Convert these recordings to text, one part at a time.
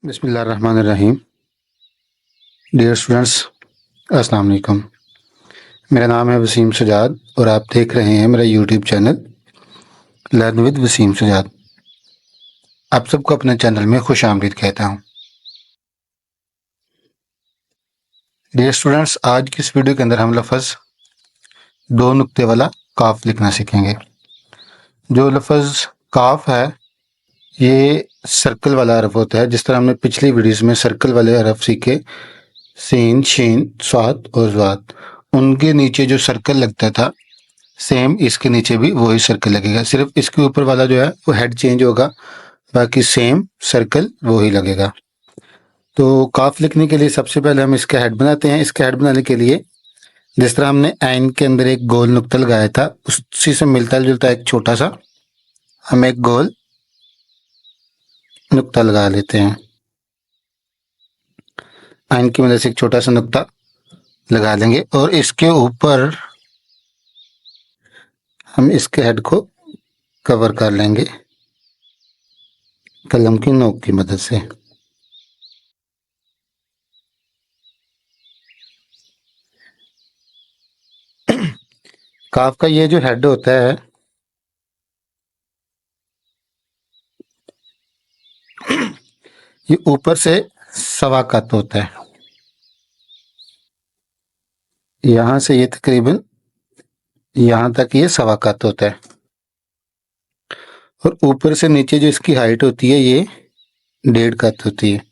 बिस्मिल्लाहिर्रहमानिर्रहीम। Dear students, अस्सलाम वालेकुम। मेरा नाम है वसीम सजाद और आप देख रहे हैं मेरा YouTube channel learn with Wasim Sajjad. आप सबको अपने चैनल में खुश आमदीद कहता हूँ। डियर स्टूडेंट्स, आज की इस वीडियो के अंदर हम लफ्ज़ दो नुक्ते वाला काफ लिखना सीखेंगे। जो लफ्ज़ काफ है ये सर्कल वाला हरफ होता है। जिस तरह हमने पिछली वीडियोस में सर्कल वाले हरफ सीखे, सीन, शीन, स्वाद और ज़्वाद, उनके नीचे जो सर्कल लगता था सेम इसके नीचे भी वही सर्कल लगेगा। सिर्फ इसके ऊपर वाला जो है वो हेड चेंज होगा, बाकी सेम सर्कल वही लगेगा। तो काफ लिखने के लिए सबसे पहले हम इसका हेड बनाते हैं। इसका हेड बनाने के लिए जिस तरह हमने आइन के अंदर एक गोल नुक्ता लगाया था उसी से मिलता जुलता एक छोटा सा हम एक गोल नुक्ता लगा लेते हैं। आइन की मदद से एक छोटा सा नुक्ता लगा लेंगे और इसके ऊपर हम इसके हेड को कवर कर लेंगे कलम की नोक की मदद से। काफ का ये जो हेड होता है ये ऊपर से सवा कत होता है। यहां से ये तकरीबन यहां तक ये सवा कत होता है और ऊपर से नीचे जो इसकी हाइट होती है ये 1.5 कत होती है।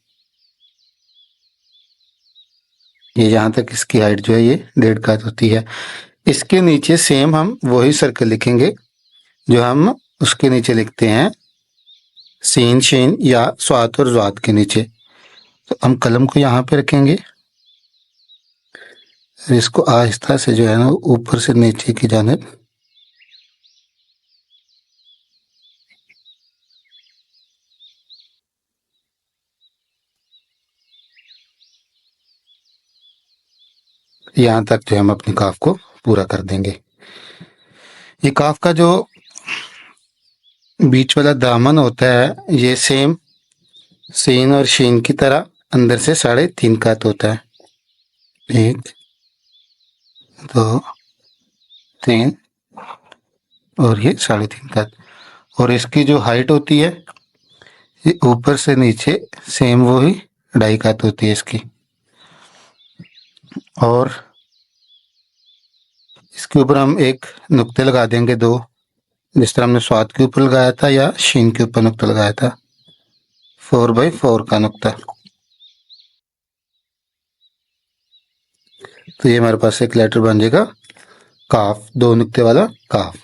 ये यहाँ तक इसकी हाइट जो है ये 1.5 कत होती है। इसके नीचे सेम हम वही सर्कल लिखेंगे जो हम उसके नीचे लिखते हैं सीन, शीन या स्वात और ज़्वाद के नीचे। तो हम कलम को यहाँ पे रखेंगे और इसको आहिस्ता से जो है ना ऊपर से नीचे की जानिब यहाँ तक जो हम अपनी काफ को पूरा कर देंगे। ये काफ का जो बीच वाला दामन होता है ये सेम सीन और शीन की तरह अंदर से 3.5 कत होता है। 1, 2, 3 और ये 3.5 कत। और इसकी जो हाइट होती है ये ऊपर से नीचे सेम वही 2.5 कत होती है इसकी। और इसके ऊपर हम एक नुक्ते लगा देंगे 2, जिस तरह हमने स्वाद के ऊपर लगाया था या शीन के ऊपर नुक्ता लगाया था, 4x4 का नुक्ता। तो ये हमारे पास एक लेटर बन जाएगा काफ, 2 नुक्ते वाला काफ।